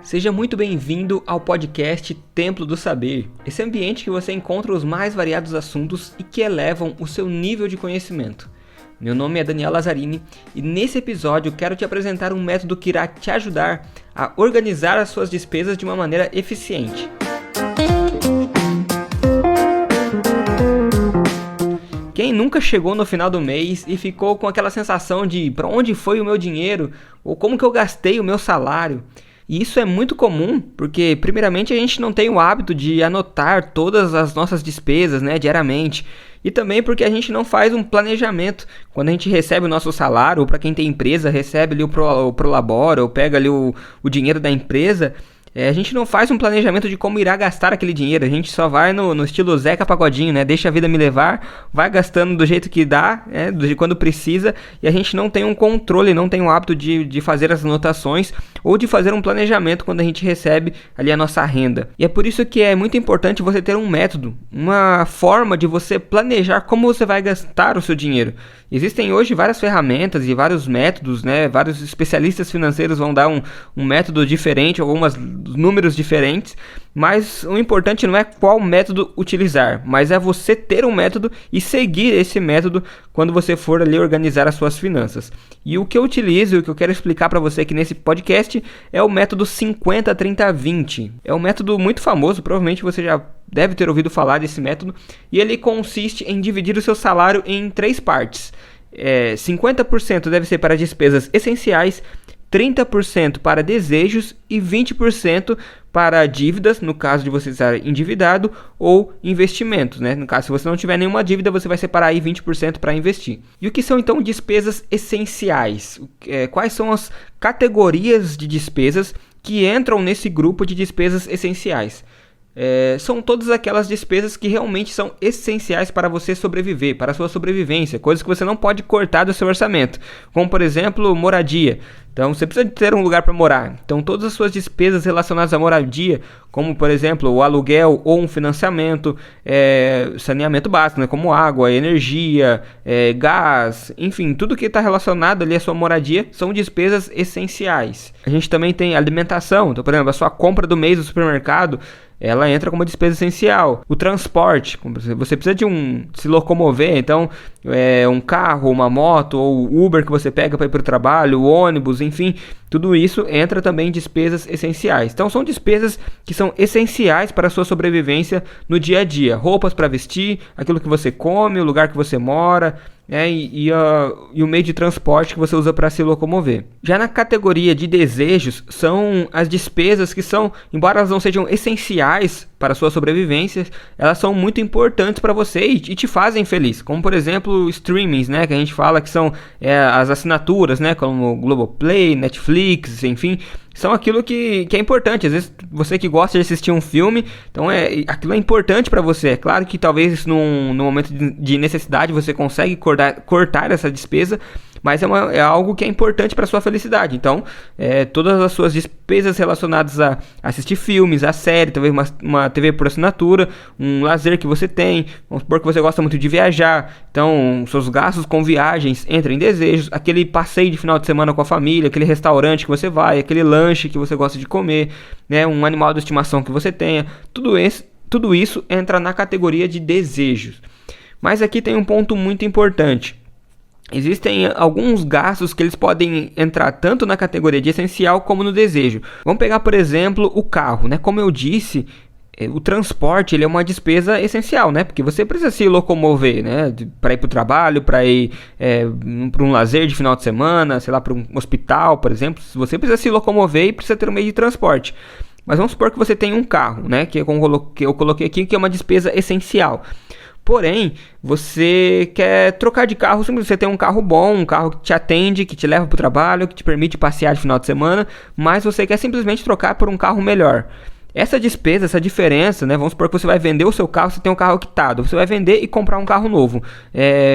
Seja muito bem-vindo ao podcast Templo do Saber, esse ambiente que você encontra os mais variados assuntos e que elevam o seu nível de conhecimento. Meu nome é Daniel Lazzarini e nesse episódio quero te apresentar um método que irá te ajudar a organizar as suas despesas de uma maneira eficiente. Quem nunca chegou no final do mês e ficou com aquela sensação de para onde foi o meu dinheiro ou como que eu gastei o meu salário? E isso é muito comum, porque primeiramente a gente não tem o hábito de anotar todas as nossas despesas, diariamente. E também porque a gente não faz um planejamento. Quando a gente recebe o nosso salário, ou para quem tem empresa, recebe ali o Prolabora, ou pega ali o dinheiro da empresa, a gente não faz um planejamento de como irá gastar aquele dinheiro. A gente só vai no estilo Zeca Pagodinho, deixa a vida me levar, vai gastando do jeito que dá, de quando precisa, e a gente não tem um controle, não tem o hábito de fazer as anotações ou de fazer um planejamento quando a gente recebe ali a nossa renda. E é por isso que é muito importante você ter um método, uma forma de você planejar como você vai gastar o seu dinheiro. Existem hoje várias ferramentas e vários métodos, vários especialistas financeiros vão dar um método diferente, alguns números diferentes, mas o importante não é qual método utilizar, mas é você ter um método e seguir esse método quando você for ali organizar as suas finanças. E o que eu utilizo e o que eu quero explicar para você aqui nesse podcast é o método 50-30-20. É um método muito famoso, provavelmente você já deve ter ouvido falar desse método, e ele consiste em dividir o seu salário em 3 partes. 50% deve ser para despesas essenciais, 30% para desejos e 20% para dívidas, no caso de você estar endividado, ou investimentos, No caso, se você não tiver nenhuma dívida, você vai separar aí 20% para investir. E o que são então despesas essenciais? Quais são as categorias de despesas que entram nesse grupo de despesas essenciais? São todas aquelas despesas que realmente são essenciais para você sobreviver, para a sua sobrevivência, coisas que você não pode cortar do seu orçamento, como por exemplo, moradia. Então você precisa ter um lugar para morar, então todas as suas despesas relacionadas à moradia, como por exemplo o aluguel ou um financiamento, saneamento básico, como água, energia, gás, enfim, tudo que está relacionado ali à sua moradia são despesas essenciais. A gente também tem alimentação, então por exemplo, a sua compra do mês do supermercado, ela entra como despesa essencial. O transporte, você precisa de se locomover, então um carro, uma moto ou Uber que você pega para ir para o trabalho, o ônibus, enfim, tudo isso entra também em despesas essenciais. Então são despesas que são essenciais para a sua sobrevivência no dia a dia. Roupas para vestir, aquilo que você come, o lugar que você mora, e o meio de transporte que você usa para se locomover. Já na categoria de desejos, são as despesas que são, embora elas não sejam essenciais para a sua sobrevivência, elas são muito importantes para você e te fazem feliz. Como por exemplo, streamings, que a gente fala que são as assinaturas, como Globoplay, Netflix, enfim, são aquilo que é importante. Às vezes você que gosta de assistir um filme, então aquilo é importante para você. É claro que talvez num momento de necessidade você consegue cortar essa despesa, mas é algo que é importante para a sua felicidade. Então, todas as suas despesas relacionadas a assistir filmes, a série, talvez uma TV por assinatura, um lazer que você tem, vamos supor que você gosta muito de viajar, então seus gastos com viagens entram em desejos, aquele passeio de final de semana com a família, aquele restaurante que você vai, aquele lanche que você gosta de comer, um animal de estimação que você tenha, tudo isso entra na categoria de desejos. Mas aqui tem um ponto muito importante. Existem alguns gastos que eles podem entrar tanto na categoria de essencial como no desejo. Vamos pegar, por exemplo, o carro, Como eu disse, o transporte ele é uma despesa essencial, Porque você precisa se locomover, para ir para o trabalho, para ir para um lazer de final de semana, sei lá, para um hospital, por exemplo. Você precisa se locomover e precisa ter um meio de transporte. Mas vamos supor que você tem um carro, que eu coloquei aqui, que é uma despesa essencial. Porém, você quer trocar de carro, você tem um carro bom, um carro que te atende, que te leva para o trabalho, que te permite passear de final de semana, mas você quer simplesmente trocar por um carro melhor. Essa despesa, essa diferença, vamos supor que você vai vender o seu carro, você tem um carro quitado, você vai vender e comprar um carro novo,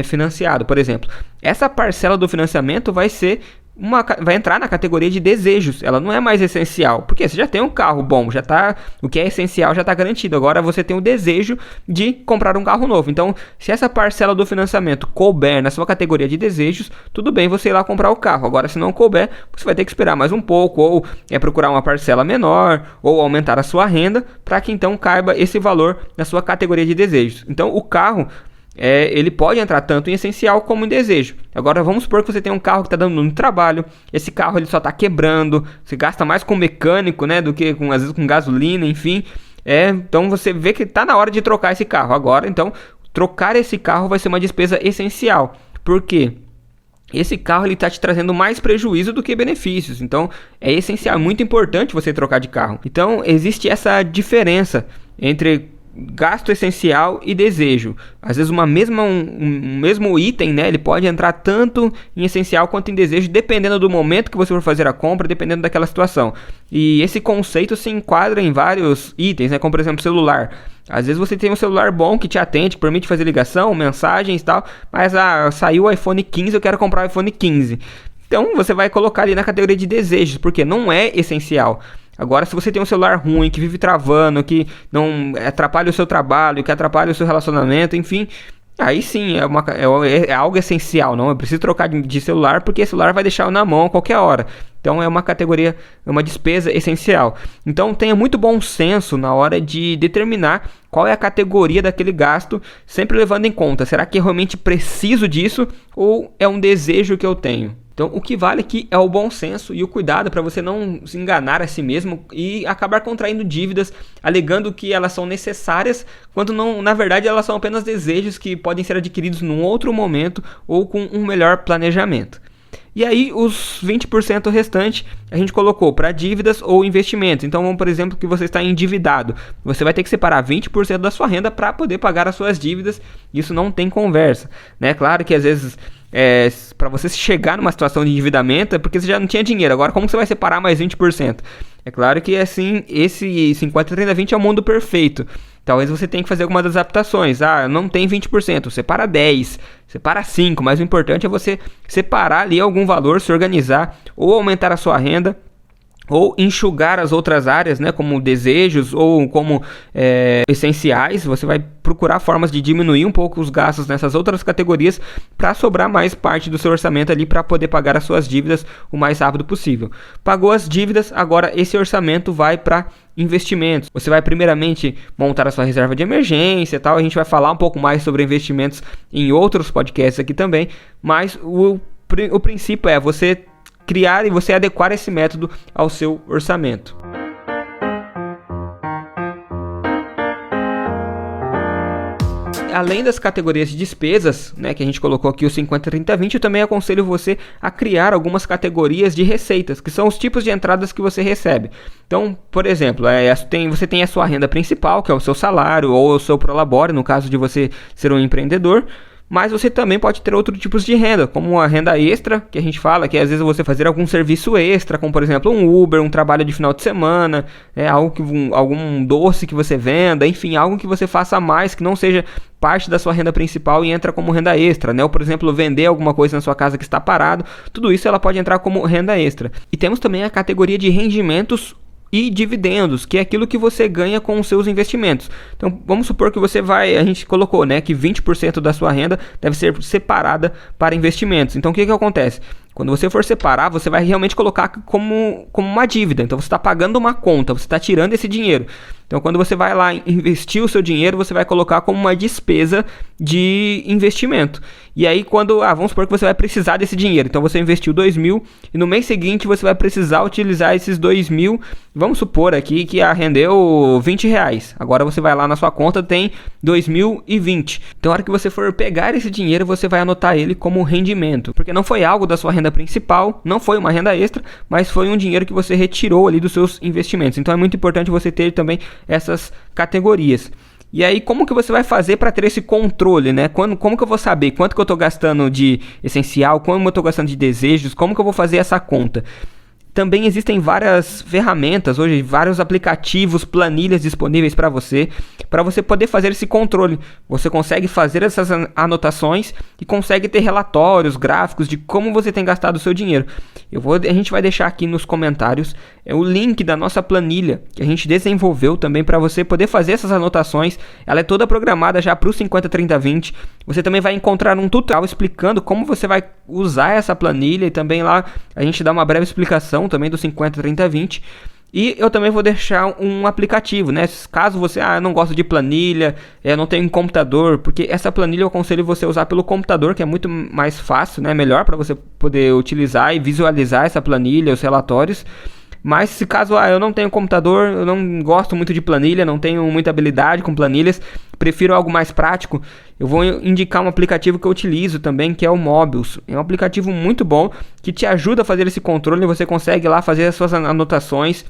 financiado, por exemplo. Essa parcela do financiamento vai ser vai entrar na categoria de desejos. Ela não é mais essencial, porque você já tem um carro bom, o que é essencial já está garantido. Agora você tem o desejo de comprar um carro novo. Então, se essa parcela do financiamento couber na sua categoria de desejos, tudo bem você ir lá comprar o carro. Agora, se não couber, você vai ter que esperar mais um pouco, ou procurar uma parcela menor, ou aumentar a sua renda, para que então caiba esse valor na sua categoria de desejos. Então, o carro ele pode entrar tanto em essencial como em desejo. Agora vamos supor que você tem um carro que está dando muito trabalho, esse carro ele só está quebrando, você gasta mais com mecânico, né, do que às vezes com gasolina, enfim. Então você vê que está na hora de trocar esse carro. Agora então trocar esse carro vai ser uma despesa essencial. Por quê? Esse carro está te trazendo mais prejuízo do que benefícios. Então é essencial, é muito importante você trocar de carro. Então existe essa diferença entre gasto essencial e desejo. Às vezes um mesmo item, né, ele pode entrar tanto em essencial quanto em desejo, dependendo do momento que você for fazer a compra, dependendo daquela situação. E esse conceito se enquadra em vários itens, né, como por exemplo celular. Às vezes você tem um celular bom que te atende, que permite fazer ligação, mensagens e tal, mas saiu o iPhone 15, eu quero comprar o iPhone 15. Então você vai colocar ali na categoria de desejos, porque não é essencial. Agora, se você tem um celular ruim, que vive travando, que não atrapalha o seu trabalho, que atrapalha o seu relacionamento, enfim, aí sim é algo essencial, não? Eu preciso trocar de celular porque esse celular vai deixar eu na mão a qualquer hora. Então é uma categoria, é uma despesa essencial. Então tenha muito bom senso na hora de determinar qual é a categoria daquele gasto, sempre levando em conta, será que eu realmente preciso disso ou é um desejo que eu tenho? Então, o que vale aqui é o bom senso e o cuidado para você não se enganar a si mesmo e acabar contraindo dívidas, alegando que elas são necessárias, quando não, na verdade elas são apenas desejos que podem ser adquiridos num outro momento ou com um melhor planejamento. E aí, os 20% restante a gente colocou para dívidas ou investimentos. Então, vamos, por exemplo, que você está endividado. Você vai ter que separar 20% da sua renda para poder pagar as suas dívidas. Isso não tem conversa, né? Claro que às vezes para você chegar numa situação de endividamento é porque você já não tinha dinheiro. Agora, como você vai separar mais 20%? É claro que assim, esse 50, 30, 20 é o mundo perfeito. Talvez você tenha que fazer algumas adaptações. Não tem 20%, separa 10%, separa 5%. Mas o importante é você separar ali algum valor, se organizar ou aumentar a sua renda, ou enxugar as outras áreas, né, como desejos ou como essenciais. Você vai procurar formas de diminuir um pouco os gastos nessas outras categorias para sobrar mais parte do seu orçamento ali para poder pagar as suas dívidas o mais rápido possível. Pagou as dívidas, agora esse orçamento vai para investimentos. Você vai primeiramente montar a sua reserva de emergência e tal. A gente vai falar um pouco mais sobre investimentos em outros podcasts aqui também, mas o princípio é você criar e você adequar esse método ao seu orçamento. Além das categorias de despesas, né, que a gente colocou aqui, os 50, 30, 20, eu também aconselho você a criar algumas categorias de receitas, que são os tipos de entradas que você recebe. Então, por exemplo, você tem a sua renda principal, que é o seu salário ou o seu prolabore, no caso de você ser um empreendedor. Mas você também pode ter outros tipos de renda, como a renda extra, que a gente fala, que às vezes você fazer algum serviço extra, como por exemplo um Uber, um trabalho de final de semana, algum doce que você venda, enfim, algo que você faça a mais, que não seja parte da sua renda principal e entra como renda extra, né? Ou por exemplo, vender alguma coisa na sua casa que está parado, tudo isso ela pode entrar como renda extra. E temos também a categoria de rendimentos e dividendos, que é aquilo que você ganha com os seus investimentos. Então, vamos supor que a gente colocou, né, que 20% da sua renda deve ser separada para investimentos. Então, o que acontece? Quando você for separar, você vai realmente colocar como uma dívida. Então, você está pagando uma conta, você está tirando esse dinheiro. Então, quando você vai lá investir o seu dinheiro, você vai colocar como uma despesa de investimento. E aí, vamos supor que você vai precisar desse dinheiro. Então, você investiu 2.000 e no mês seguinte você vai precisar utilizar esses 2.000. Vamos supor aqui que rendeu R$20. Agora, você vai lá na sua conta, tem 2.020. Então, a hora que você for pegar esse dinheiro, você vai anotar ele como rendimento. Porque não foi algo da sua renda principal, não foi uma renda extra, mas foi um dinheiro que você retirou ali dos seus investimentos. Então, é muito importante você ter também essas categorias. E aí, como que você vai fazer para ter esse controle, né? Como que eu vou saber quanto que eu estou gastando de essencial, como eu estou gastando de desejos, como que eu vou fazer essa conta? Também existem várias ferramentas, hoje vários aplicativos, planilhas disponíveis para você poder fazer esse controle. Você consegue fazer essas anotações e consegue ter relatórios, gráficos de como você tem gastado o seu dinheiro. A gente vai deixar aqui nos comentários o link da nossa planilha que a gente desenvolveu também para você poder fazer essas anotações. Ela é toda programada já para o 50-30-20. Você também vai encontrar um tutorial explicando como você vai usar essa planilha, e também lá a gente dá uma breve explicação também do 50-30-20. E eu também vou deixar um aplicativo, né? Caso você não gosta de planilha, não tem um computador, porque essa planilha eu aconselho você a usar pelo computador, que é muito mais fácil, né? Melhor para você poder utilizar e visualizar essa planilha, os relatórios. Mas se caso eu não tenho computador, eu não gosto muito de planilha, não tenho muita habilidade com planilhas, prefiro algo mais prático, eu vou indicar um aplicativo que eu utilizo também, que é o Mobius. É um aplicativo muito bom que te ajuda a fazer esse controle. Você consegue lá fazer as suas anotações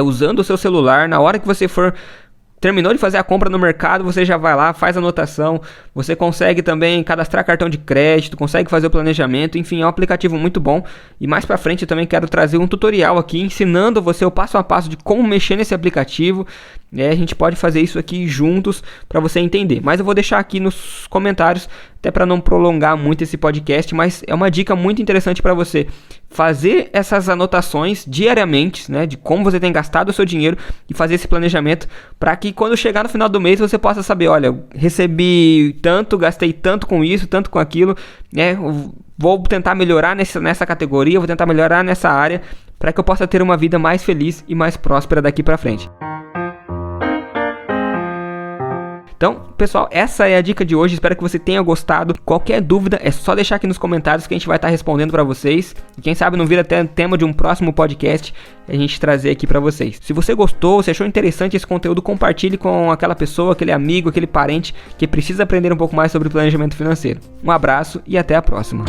usando o seu celular. Na hora que você terminou de fazer a compra no mercado, você já vai lá, faz a anotação. Você consegue também cadastrar cartão de crédito, consegue fazer o planejamento. Enfim, é um aplicativo muito bom. E mais pra frente eu também quero trazer um tutorial aqui ensinando você o passo a passo de como mexer nesse aplicativo. A gente pode fazer isso aqui juntos para você entender. Mas eu vou deixar aqui nos comentários, até para não prolongar muito esse podcast, mas é uma dica muito interessante para você fazer essas anotações diariamente, né, de como você tem gastado o seu dinheiro, e fazer esse planejamento para que quando chegar no final do mês você possa saber, olha, recebi tanto, gastei tanto com isso, tanto com aquilo, vou tentar melhorar nessa categoria, vou tentar melhorar nessa área, para que eu possa ter uma vida mais feliz e mais próspera daqui para frente. Então, pessoal, essa é a dica de hoje. Espero que você tenha gostado. Qualquer dúvida é só deixar aqui nos comentários que a gente vai estar respondendo para vocês. E quem sabe não vira até tema de um próximo podcast a gente trazer aqui para vocês. Se você gostou, se achou interessante esse conteúdo, compartilhe com aquela pessoa, aquele amigo, aquele parente que precisa aprender um pouco mais sobre planejamento financeiro. Um abraço e até a próxima.